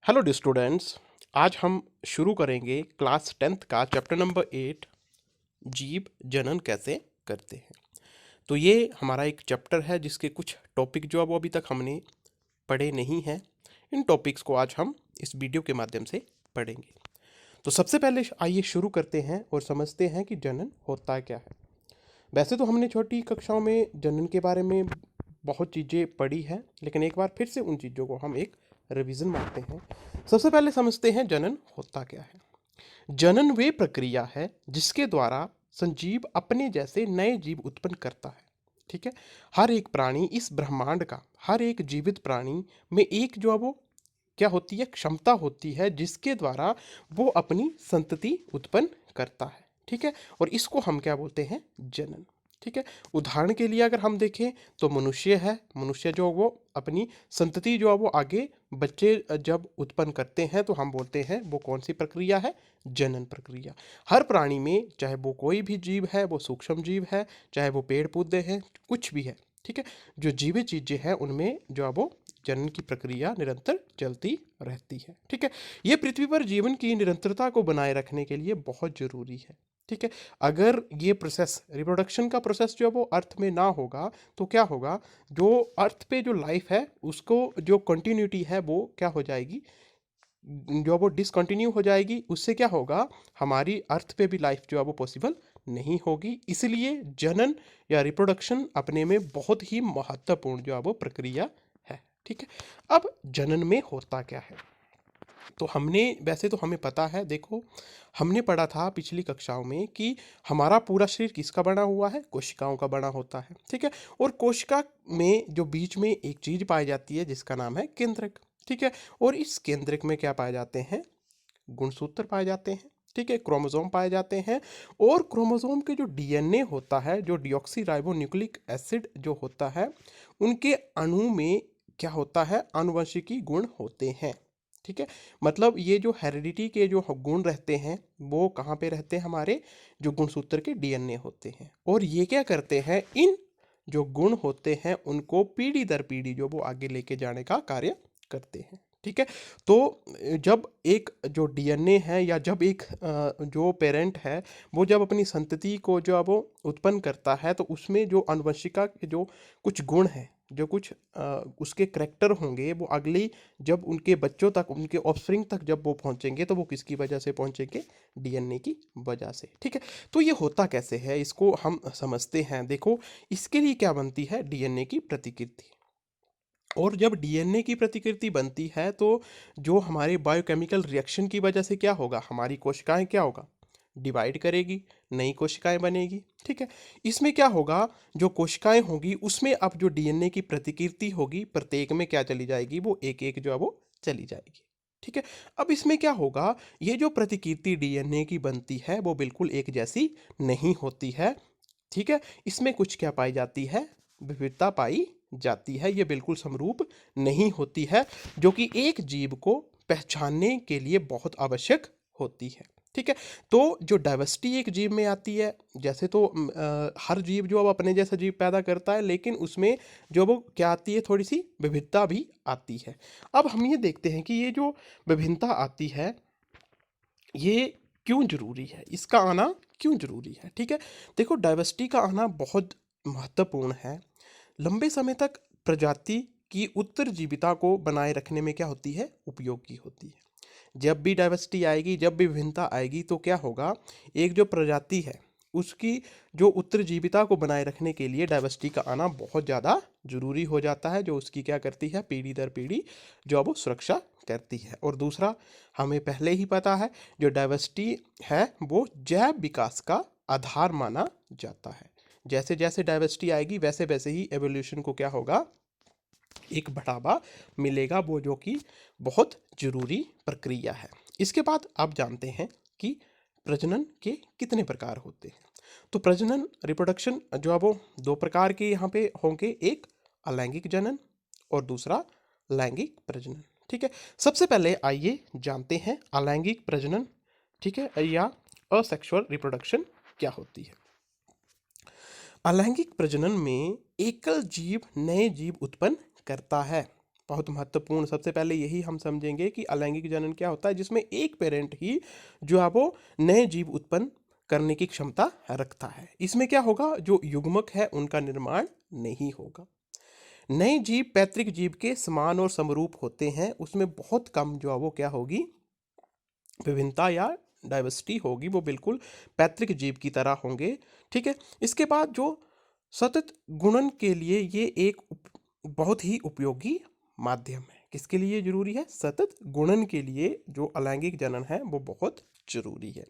Hello D students. आज हम शुरू करेंगे क्लास 10th का चैप्टर नंबर 8, जीव जनन कैसे करते हैं। तो ये हमारा एक चैप्टर है जिसके कुछ टॉपिक जो है वो अभी तक हमने पढ़े नहीं हैं। इन टॉपिक्स को आज हम इस वीडियो के माध्यम से पढ़ेंगे। तो सबसे पहले आइए शुरू करते हैं और समझते हैं कि जनन होता क्या है। वैसे तो हमने छोटी कक्षाओं में जनन के बारे में बहुत चीज़ें पढ़ी हैं, लेकिन एक बार फिर से उन चीज़ों को हम एक रिवीजन मारते हैं। सबसे पहले समझते हैं जनन होता क्या है। जनन वे प्रक्रिया है जिसके द्वारा संजीव अपने जैसे नए जीव उत्पन्न करता है। ठीक है। हर एक प्राणी इस ब्रह्मांड का, हर एक जीवित प्राणी में एक जो है वो क्या होती है, क्षमता होती है जिसके द्वारा वो अपनी संतति उत्पन्न करता है। ठीक है। और इसको हम क्या बोलते हैं, जनन। ठीक है। उदाहरण के लिए अगर हम देखें तो मनुष्य है, मनुष्य जो वो अपनी संतति जो है वो आगे बच्चे जब उत्पन्न करते हैं तो हम बोलते हैं वो कौन सी प्रक्रिया है, जनन प्रक्रिया। हर प्राणी में, चाहे वो कोई भी जीव है, वो सूक्ष्म जीव है, चाहे वो पेड़ पौधे हैं, कुछ भी है, ठीक है, जो जीवित चीजें हैं उनमें जो है वो जनन की प्रक्रिया निरंतर चलती रहती है। ठीक है। ये पृथ्वी पर जीवन की निरंतरता को बनाए रखने के लिए बहुत जरूरी है। ठीक है। अगर ये प्रोसेस, रिप्रोडक्शन का प्रोसेस जो है वो अर्थ में ना होगा तो क्या होगा, जो अर्थ पे जो लाइफ है उसको जो कंटिन्यूटी है वो क्या हो जाएगी, जो वो डिसकंटिन्यू हो जाएगी। उससे क्या होगा, हमारी अर्थ पे भी लाइफ जो है वो पॉसिबल नहीं होगी। इसलिए जनन या रिप्रोडक्शन अपने में बहुत ही महत्वपूर्ण जो है वो प्रक्रिया है। ठीक है। अब जनन में होता क्या है, तो हमने, वैसे तो हमें पता है, देखो हमने पढ़ा था पिछली कक्षाओं में कि हमारा पूरा शरीर किसका बना हुआ है, कोशिकाओं का बना होता है। ठीक है। और कोशिका में जो बीच में एक चीज पाई जाती है जिसका नाम है केंद्रक। ठीक है। और इस केंद्रक में क्या पाए जाते हैं, गुणसूत्र पाए जाते हैं। ठीक है। क्रोमोसोम पाए जाते हैं। और क्रोमोसोम के जो डीएनए होता है, जो डिऑक्सी राइबो न्यूक्लिक एसिड जो होता है, उनके अणु में क्या होता है, आनुवंशिकी गुण होते हैं। ठीक है। मतलब ये जो हेरिडिटी के जो गुण रहते हैं वो कहाँ पे रहते हैं, हमारे जो गुणसूत्र के डीएनए होते हैं। और ये क्या करते हैं, इन जो गुण होते हैं उनको पीढ़ी दर पीढ़ी जो वो आगे लेके जाने का कार्य करते हैं। ठीक है। तो जब एक जो डीएनए है या जब एक जो पेरेंट है वो जब अपनी संतति को जो अब वो उत्पन्न करता है तो उसमें जो आनुवंशिका के जो कुछ गुण हैं, जो कुछ उसके करैक्टर होंगे, वो अगली जब उनके बच्चों तक, उनके ऑफस्प्रिंग तक जब वो पहुंचेंगे तो वो किसकी वजह से पहुंचेंगे, डीएनए की वजह से। ठीक है। तो ये होता कैसे है इसको हम समझते हैं। देखो, इसके लिए क्या बनती है, डीएनए की प्रतिकृति। और जब डीएनए की प्रतिकृति बनती है तो जो हमारे बायोकेमिकल रिएक्शन की वजह से क्या होगा, हमारी कोशिकाएं क्या होगा, डिवाइड करेगी, नई कोशिकाएं बनेगी। ठीक है। इसमें क्या होगा, जो कोशिकाएं होगी उसमें अब जो डीएनए की प्रतिकृति होगी प्रत्येक में क्या चली जाएगी, वो एक एक जो है वो चली जाएगी। ठीक है। अब इसमें क्या होगा, ये जो प्रतिकृति डीएनए की बनती है वो बिल्कुल एक जैसी नहीं होती है। ठीक है। इसमें कुछ क्या पाई जाती है, विविधता पाई जाती है। ये बिल्कुल समरूप नहीं होती है, जो कि एक जीव को पहचानने के लिए बहुत आवश्यक होती है। ठीक है। तो जो डाइवर्सिटी एक जीव में आती है, जैसे तो हर जीव जो अब अपने जैसा जीव पैदा करता है, लेकिन उसमें जो वो क्या आती है, थोड़ी सी विविधता भी आती है। अब हम ये देखते हैं कि ये जो विभिन्नता आती है ये क्यों जरूरी है, इसका आना क्यों जरूरी है। ठीक है। देखो, डाइवर्सिटी का आना बहुत महत्वपूर्ण है। लंबे समय तक प्रजाति की उत्तरजीविता को बनाए रखने में क्या होती है, उपयोगी होती है। जब भी डाइवर्सिटी आएगी, जब भी विभिन्नता आएगी तो क्या होगा, एक जो प्रजाति है उसकी जो उत्तरजीविता को बनाए रखने के लिए डाइवर्सिटी का आना बहुत ज़्यादा जरूरी हो जाता है, जो उसकी क्या करती है, पीढ़ी दर पीढ़ी जो वो सुरक्षा करती है। और दूसरा, हमें पहले ही पता है जो डाइवर्सिटी है वो जैव विकास का आधार माना जाता है। जैसे जैसे डाइवर्सिटी आएगी वैसे वैसे ही एवोल्यूशन को क्या होगा, एक बढ़ावा मिलेगा, वो जो कि बहुत जरूरी प्रक्रिया है। इसके बाद आप जानते हैं कि प्रजनन के कितने प्रकार होते हैं। तो प्रजनन, रिप्रोडक्शन जो है वो दो प्रकार के यहाँ पे होंगे, एक अलैंगिक जनन और दूसरा लैंगिक प्रजनन। ठीक है। सबसे पहले आइए जानते हैं अलैंगिक प्रजनन, ठीक है, या असेक्सुअल रिप्रोडक्शन क्या होती है। अलैंगिक प्रजनन में एकल जीव नए जीव उत्पन्न करता है। बहुत महत्वपूर्ण। सबसे पहले यही हम समझेंगे कि अलैंगिक जनन क्या होता है, जिसमें एक पेरेंट ही जो है वो नए जीव उत्पन्न करने की क्षमता रखता है। इसमें क्या होगा, जो युग्मक है उनका निर्माण नहीं होगा। नए जीव पैतृक जीव के समान और समरूप होते हैं, उसमें बहुत कम जो है वो क्या होगी, विभिन्नता या डाइवर्सिटी होगी, वो बिल्कुल पैतृक जीव की तरह होंगे। ठीक है। इसके बाद जो सतत गुणन के लिए ये एक बहुत ही उपयोगी माध्यम है। किसके लिए जरूरी है, सतत गुणन के लिए जो अलैंगिक जनन है वो बहुत जरूरी है।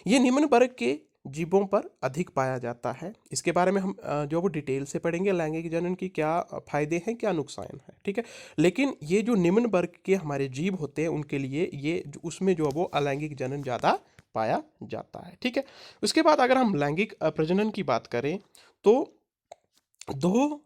ये निम्न वर्ग के जीवों पर अधिक पाया जाता है। इसके बारे में हम जो वो डिटेल से पढ़ेंगे, लैंगिक जनन की क्या फायदे हैं, क्या नुकसान है। ठीक है। लेकिन ये जो निम्न वर्ग के हमारे जीव होते हैं उनके लिए ये उसमें जो है वो अलैंगिक जनन ज़्यादा पाया जाता है। ठीक है। उसके बाद अगर हम लैंगिक प्रजनन की बात करें तो दो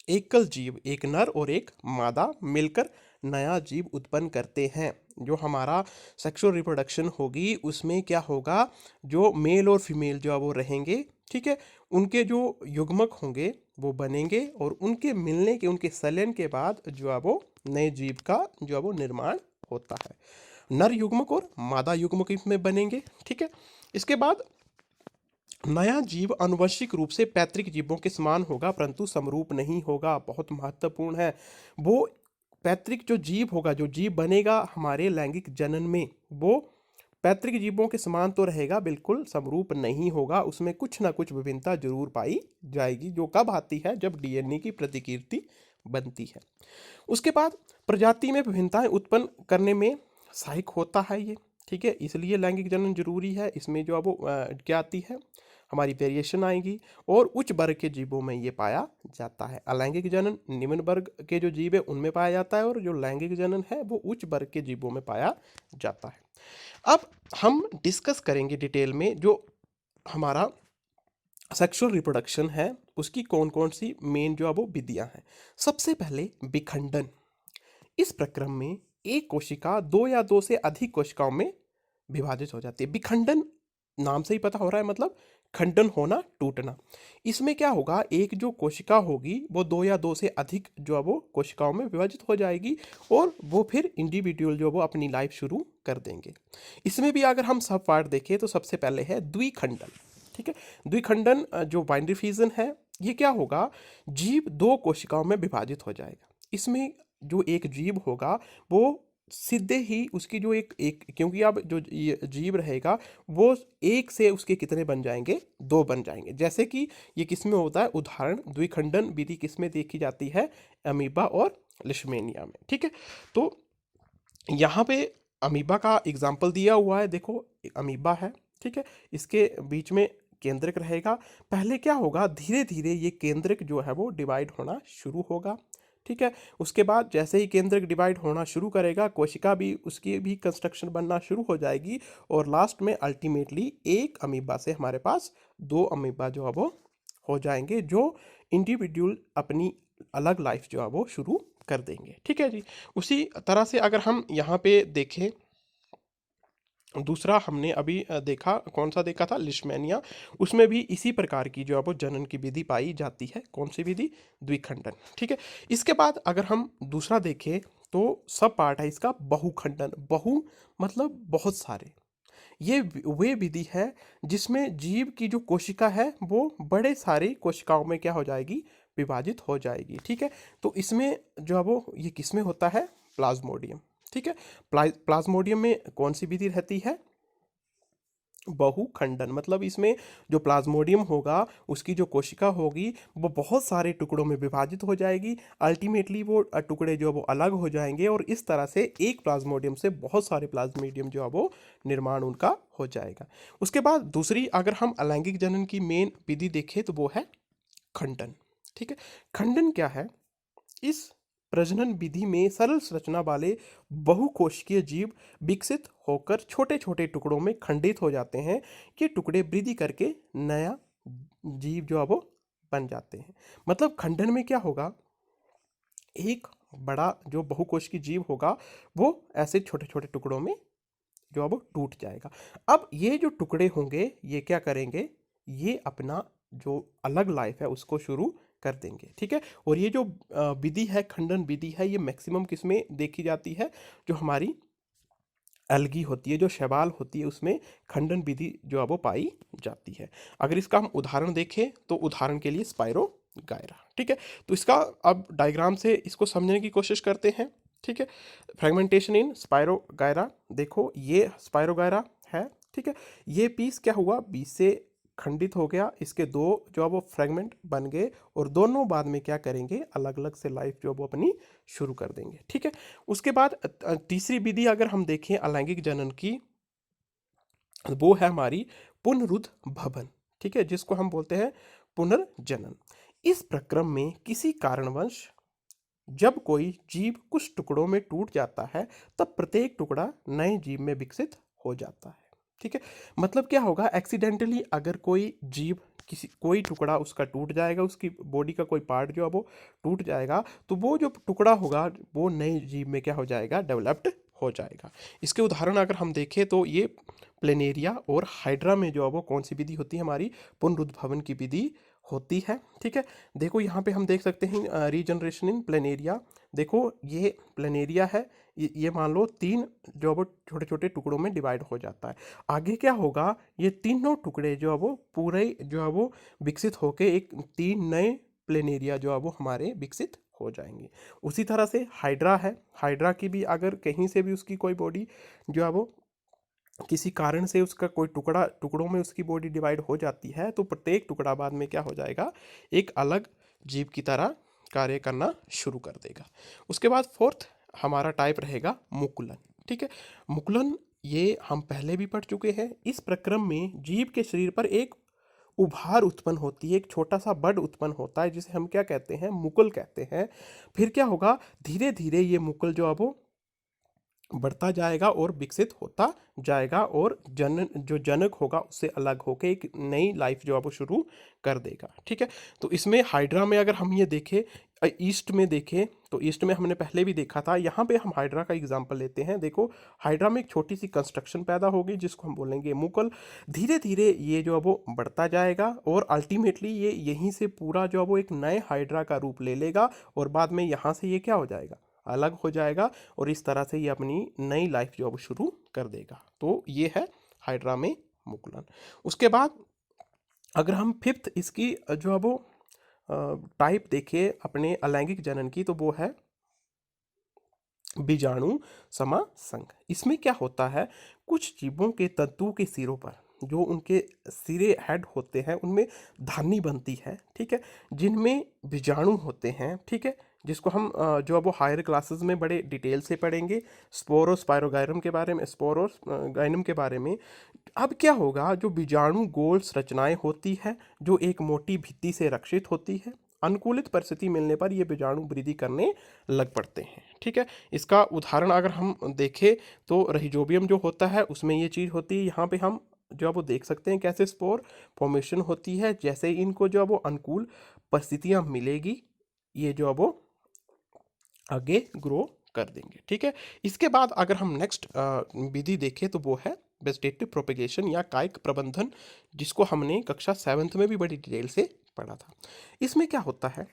एकल जीव, एक नर और एक मादा, मिलकर नया जीव उत्पन्न करते हैं। जो हमारा सेक्सुअल रिप्रोडक्शन होगी उसमें क्या होगा, जो मेल और फीमेल जो है वो रहेंगे। ठीक है। उनके जो युग्मक होंगे वो बनेंगे और उनके मिलने के, उनके संलयन के बाद जो है वो नए जीव का जो है वो निर्माण होता है। नर युग्मक और मादा युग्मक इसमें बनेंगे। ठीक है। इसके बाद नया जीव आनुवंशिक रूप से पैतृक जीवों के समान होगा परंतु समरूप नहीं होगा। बहुत महत्वपूर्ण है। वो पैतृक जो जीव होगा, जो जीव बनेगा हमारे लैंगिक जनन में, वो पैतृक जीवों के समान तो रहेगा, बिल्कुल समरूप नहीं होगा। उसमें कुछ ना कुछ विभिन्नता जरूर पाई जाएगी, जो कब आती है, जब डीएनए की प्रतिकृति बनती है। उसके बाद प्रजाति में विभिन्नताएं उत्पन्न करने में सहायक होता है ये। ठीक है। इसलिए लैंगिक जनन जरूरी है। इसमें जो अब वो क्या आती है, हमारी वेरिएशन आएगी और उच्च वर्ग के जीवों में ये पाया जाता है। अलैंगिक जनन निम्न वर्ग के जो जीव है उनमें पाया जाता है और जो लैंगिक जनन है वो उच्च वर्ग के जीवों में पाया जाता है। अब हम डिस्कस करेंगे डिटेल में जो हमारा सेक्सुअल रिप्रोडक्शन है उसकी कौन कौन सी मेन जो है वो विधियां हैं। सबसे पहले विखंडन। इस प्रक्रम में एक कोशिका दो या दो से अधिक कोशिकाओं में विभाजित हो जाती है। विखंडन नाम से ही पता हो रहा है, मतलब खंडन होना, टूटना। इसमें क्या होगा, एक जो कोशिका होगी वो दो या दो से अधिक जो है वो कोशिकाओं में विभाजित हो जाएगी और वो फिर इंडिविजुअल जो वो अपनी लाइफ शुरू कर देंगे। इसमें भी अगर हम सब पार्ट देखें तो सबसे पहले है द्विखंडन। ठीक है। द्विखंडन जो बाइनरी फिजन है, ये क्या होगा, जीव दो कोशिकाओं में विभाजित हो जाएगा। इसमें जो एक जीव होगा वो सीधे ही उसकी जो एक एक क्योंकि अब जो ये जीव रहेगा वो एक से उसके कितने बन जाएंगे, दो बन जाएंगे। जैसे कि ये किस में होता है, उदाहरण द्विखंडन विधि किस में देखी जाती है, अमीबा और लिशमेनिया में। ठीक है। तो यहाँ पे अमीबा का एग्जाम्पल दिया हुआ है, देखो अमीबा है। ठीक है। इसके बीच में केंद्रक रहेगा। पहले क्या होगा, धीरे धीरे ये केंद्रक जो है वो डिवाइड होना शुरू होगा। ठीक है। उसके बाद जैसे ही केंद्रक डिवाइड होना शुरू करेगा, कोशिका भी उसकी भी कंस्ट्रक्शन बनना शुरू हो जाएगी और लास्ट में अल्टीमेटली एक अमीबा से हमारे पास दो अमीबा जो है वो हो जाएंगे, जो इंडिविजुअल अपनी अलग लाइफ जो है वो शुरू कर देंगे। ठीक है जी। उसी तरह से अगर हम यहाँ पे देखें, दूसरा हमने अभी देखा, कौन सा देखा था, लिशमेनिया। उसमें भी इसी प्रकार की जो है वो जनन की विधि पाई जाती है। कौन सी विधि, द्विखंडन। ठीक है। इसके बाद अगर हम दूसरा देखें तो सब पार्ट है इसका बहुखंडन। बहु मतलब बहुत सारे। ये वे विधि है जिसमें जीव की जो कोशिका है वो बड़े सारी कोशिकाओं में क्या हो जाएगी, विभाजित हो जाएगी। ठीक है। तो इसमें जो है वो ये किस में होता है, प्लाज्मोडियम। ठीक है। प्लाज्मोडियम में कौन सी विधि रहती है, बहुखंडन। मतलब इसमें जो प्लाज्मोडियम होगा उसकी जो कोशिका होगी वो बहुत सारे टुकड़ों में विभाजित हो जाएगी। अल्टीमेटली वो टुकड़े जो वो अलग हो जाएंगे और इस तरह से एक प्लाज्मोडियम से बहुत सारे प्लाज्मोडियम जो है वो निर्माण उनका हो जाएगा। उसके बाद दूसरी अगर हम अलैंगिक जनन की मेन विधि देखें तो वो है खंडन। ठीक है। खंडन क्या है, इस प्रजनन विधि में सरल संरचना वाले बहुकोशिकीय जीव विकसित होकर छोटे छोटे टुकड़ों में खंडित हो जाते हैं। ये टुकड़े वृद्धि करके नया जीव जो है वो बन जाते हैं। मतलब खंडन में क्या होगा, एक बड़ा जो बहुकोशिकीय जीव होगा वो ऐसे छोटे छोटे टुकड़ों में जो है वो टूट जाएगा। अब ये जो टुकड़े होंगे ये क्या करेंगे, ये अपना जो अलग लाइफ है उसको शुरू कर देंगे। ठीक है, और ये जो विधि है, खंडन विधि है, ये मैक्सिमम किसमें देखी जाती है, जो हमारी एल्गी होती है, जो शैवाल होती है, उसमें खंडन विधि जो है वो पाई जाती है। अगर इसका हम उदाहरण देखें तो उदाहरण के लिए स्पाइरो गायरा। ठीक है, तो इसका अब डायग्राम से इसको समझने की कोशिश करते हैं। ठीक है, फ्रेगमेंटेशन इन स्पाइरो गायरा, देखो ये स्पाइरो गायरा है। ठीक है, ये पीस क्या हुआ, बीच से खंडित हो गया, इसके दो जो है वो फ्रेगमेंट बन गए, और दोनों बाद में क्या करेंगे, अलग अलग से लाइफ जो है वो अपनी शुरू कर देंगे। ठीक है, उसके बाद तीसरी विधि अगर हम देखें अलैंगिक जनन की, वो है हमारी पुनरुद्ध भवन। ठीक है, जिसको हम बोलते हैं पुनर्जनन। इस प्रक्रम में किसी कारणवश जब कोई जीव कुछ टुकड़ों में टूट जाता है, तब प्रत्येक टुकड़ा नए जीव में विकसित हो जाता है। ठीक है, मतलब क्या होगा, एक्सीडेंटली अगर कोई जीव, किसी कोई टुकड़ा उसका टूट जाएगा, उसकी बॉडी का कोई पार्ट जो है वो टूट जाएगा, तो वो जो टुकड़ा होगा वो नए जीव में क्या हो जाएगा, डेवलप्ड हो जाएगा। इसके उदाहरण अगर हम देखें तो ये प्लेनेरिया और हाइड्रा में जो है वो कौन सी विधि होती है, हमारी पुनरुद्भवन की विधि होती है। ठीक है, देखो यहाँ पे हम देख सकते हैं रीजनरेशन इन प्लेनेरिया। देखो ये प्लेनेरिया है, ये मान लो तीन जो है वो छोटे छोटे टुकड़ों में डिवाइड हो जाता है। आगे क्या होगा, ये तीनों टुकड़े जो है वो पूरे जो है वो विकसित होके एक तीन नए प्लेनेरिया जो है वो हमारे विकसित हो जाएंगे। उसी तरह से हाइड्रा है, हाइड्रा की भी अगर कहीं से भी उसकी कोई बॉडी जो है वो किसी कारण से उसका कोई टुकड़ों में उसकी बॉडी डिवाइड हो जाती है, तो प्रत्येक टुकड़ा बाद में क्या हो जाएगा, एक अलग जीव की तरह कार्य करना शुरू कर देगा। उसके बाद फोर्थ हमारा टाइप रहेगा मुकुलन। ठीक है, मुकुलन ये हम पहले भी पढ़ चुके हैं। इस प्रक्रम में जीव के शरीर पर एक उभार उत्पन्न होती है, एक छोटा सा बड उत्पन्न होता है, जिसे हम क्या कहते हैं, मुकुल कहते हैं। फिर क्या होगा, धीरे धीरे ये मुकुल जो है वो बढ़ता जाएगा और विकसित होता जाएगा, और जो जनक होगा उससे अलग होकर एक नई लाइफ जो है वो शुरू कर देगा। ठीक है, तो इसमें हाइड्रा में अगर हम ये देखें, ईस्ट में देखें, तो ईस्ट में हमने पहले भी देखा था, यहाँ पे हम हाइड्रा का एग्जांपल लेते हैं। देखो हाइड्रा में एक छोटी सी कंस्ट्रक्शन पैदा होगी, जिसको हम बोलेंगे मुकल। धीरे धीरे ये जो है वो बढ़ता जाएगा, और अल्टीमेटली ये यहीं से पूरा जो है वो एक नए हाइड्रा का रूप ले लेगा, और बाद में यहाँ से ये क्या हो जाएगा, अलग हो जाएगा, और इस तरह से ये अपनी नई लाइफ जो अब शुरू कर देगा। तो ये है हाइड्रा में मुकुलन। उसके बाद अगर हम फिफ्थ इसकी जो है वो टाइप देखें अपने अलैंगिक जनन की, तो वो है बीजाणु समासंग। इसमें क्या होता है, कुछ जीवों के तंतु के सिरों पर, जो उनके सिरे हेड होते हैं, उनमें धानी बनती है। ठीक है, जिनमें बीजाणु होते हैं। ठीक है, जिसको हम जो है वो हायर क्लासेस में बड़े डिटेल से पढ़ेंगे, स्पोरोस्पायरोगाइरम के बारे में, स्पोरोगाइनम के बारे में। अब क्या होगा, जो बीजाणु गोल संरचनाएं होती है, जो एक मोटी भित्ति से रक्षित होती है, अनुकूलित परिस्थिति मिलने पर ये बीजाणु वृद्धि करने लग पड़ते हैं। ठीक है, इसका उदाहरण अगर हम देखें तो रहिजोबियम जो होता है उसमें ये चीज़ होती है। यहाँ पे हम जो है वो देख सकते हैं कैसे स्पोर फॉर्मेशन होती है। जैसे इनको जो है वो अनुकूल परिस्थितियाँ मिलेगी, ये जो है वो आगे ग्रो कर देंगे। ठीक है, इसके बाद अगर हम नेक्स्ट विधि देखें तो वो है वेजिटेटिव प्रोपेगेशन या कायिक प्रबंधन, जिसको हमने कक्षा 7th में भी बड़ी डिटेल से पढ़ा था। इसमें क्या होता है,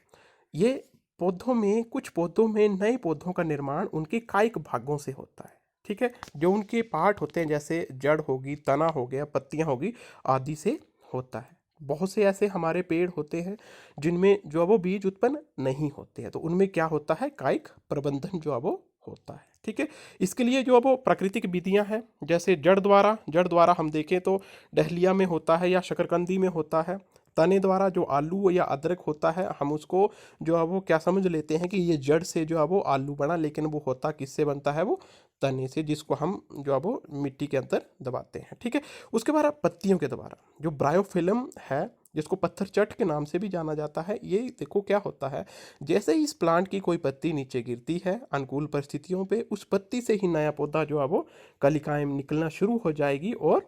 ये पौधों में, कुछ पौधों में नए पौधों का निर्माण उनके कायिक भागों से होता है। ठीक है, जो उनके पार्ट होते हैं, जैसे जड़ होगी, तना हो गया, पत्तियां होगी, आदि से होता है। बहुत से ऐसे हमारे पेड़ होते हैं जिनमें जो है वो बीज उत्पन्न नहीं होते हैं, तो उनमें क्या होता है, कायिक प्रबंधन जो है वो होता है। ठीक है, इसके लिए जो है वो प्राकृतिक विधियां हैं, जैसे जड़ द्वारा हम देखें तो डहलिया में होता है या शकरकंदी में होता है। तने द्वारा जो आलू या अदरक होता है, हम उसको जो है वो क्या समझ लेते हैं कि ये जड़ से जो है वो आलू बना, लेकिन वो होता किससे बनता है, वो तने से, जिसको हम जो है वो मिट्टी के अंदर दबाते हैं। ठीक है, उसके बाद पत्तियों के द्वारा जो ब्रायोफिल्म है, जिसको पत्थर चट के नाम से भी जाना जाता है, ये देखो क्या होता है, जैसे ही इस प्लांट की कोई पत्ती नीचे गिरती है अनुकूल परिस्थितियों पे, उस पत्ती से ही नया पौधा जो है वो कलिकाएं निकलना शुरू हो जाएगी, और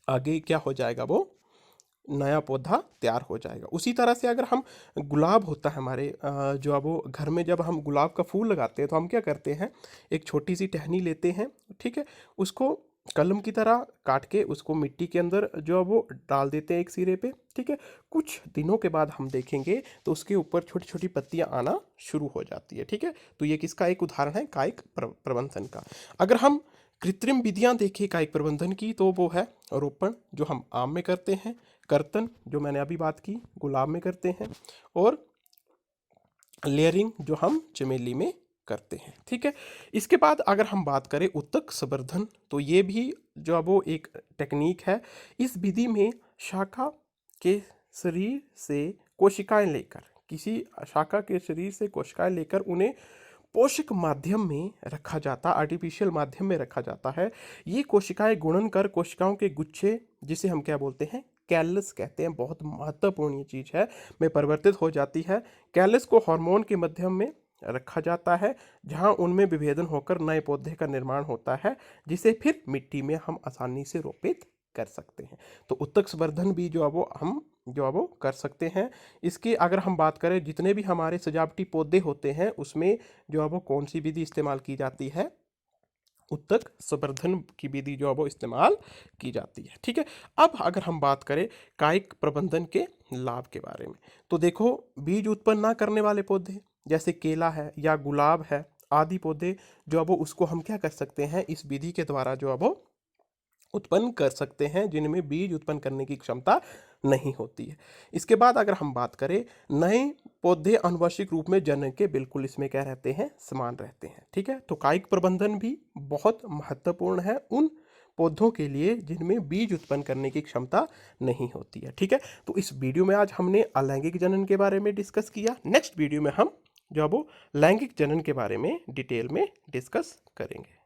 आगे क्या हो जाएगा, वो नया पौधा तैयार हो जाएगा। उसी तरह से अगर हम, गुलाब होता है हमारे जो है वो घर में, जब हम गुलाब का फूल लगाते हैं तो हम क्या करते हैं, एक छोटी सी टहनी लेते हैं। ठीक है, उसको कलम की तरह काट के उसको मिट्टी के अंदर जो है वो डाल देते हैं एक सिरे पे, ठीक है। कुछ दिनों के बाद हम देखेंगे तो उसके ऊपर छोटी छोटी पत्तियां आना शुरू हो जाती है, ठीक है। तो ये किसका एक उदाहरण है, कायिक प्रबंधन का। अगर हम कृत्रिम विधियां देखें कायिक प्रबंधन की, तो वो है रोपण जो हम आम में करते हैं, कर्तन जो मैंने अभी बात की गुलाब में करते हैं, और लेयरिंग जो हम चमेली में करते हैं, ठीक है। इसके बाद अगर हम बात करें उत्तक संवर्धन, तो ये भी जो है वो एक टेक्निक है। इस विधि में शाखा के शरीर से कोशिकाएं लेकर, किसी शाखा के शरीर से कोशिकाएं लेकर उन्हें पोषक माध्यम में रखा जाता, आर्टिफिशियल माध्यम में रखा जाता है। ये कोशिकाएं गुणन कर कोशिकाओं के गुच्छे, जिसे हम क्या बोलते हैं, कैलस कहते हैं, बहुत महत्वपूर्ण ये चीज है, में परिवर्तित हो जाती है। कैलस को हार्मोन के माध्यम में रखा जाता है, जहां उनमें विभेदन होकर नए पौधे का निर्माण होता है, जिसे फिर मिट्टी में हम आसानी से रोपित कर सकते हैं। तो उत्तक संवर्धन भी जो है वो हम जो है वो कर सकते हैं। इसकी अगर हम बात करें, जितने भी हमारे सजावटी पौधे होते हैं उसमें जो है वो कौन सी विधि इस्तेमाल की जाती है, उत्तक संवर्धन की विधि जो है वो इस्तेमाल की जाती है, ठीक है। अब अगर हम बात करें कायिक प्रबंधन के लाभ के बारे में, तो देखो, बीज उत्पन्न ना करने वाले पौधे जैसे केला है या गुलाब है आदि पौधे जो है वो, उसको हम क्या कर सकते हैं, इस विधि के द्वारा जो है वो उत्पन्न कर सकते हैं, जिनमें बीज उत्पन्न करने की क्षमता नहीं होती है। इसके बाद अगर हम बात करें, नए पौधे आनुवंशिक रूप में जनन के बिल्कुल इसमें क्या रहते हैं, समान रहते हैं, ठीक है। तो कायिक प्रबंधन भी बहुत महत्वपूर्ण है उन पौधों के लिए जिनमें बीज उत्पन्न करने की क्षमता नहीं होती है, ठीक है। तो इस वीडियो में आज हमने अलैंगिक जनन के बारे में डिस्कस किया। नेक्स्ट वीडियो में हम जो है वो लैंगिक जनन के बारे में डिटेल में डिस्कस करेंगे।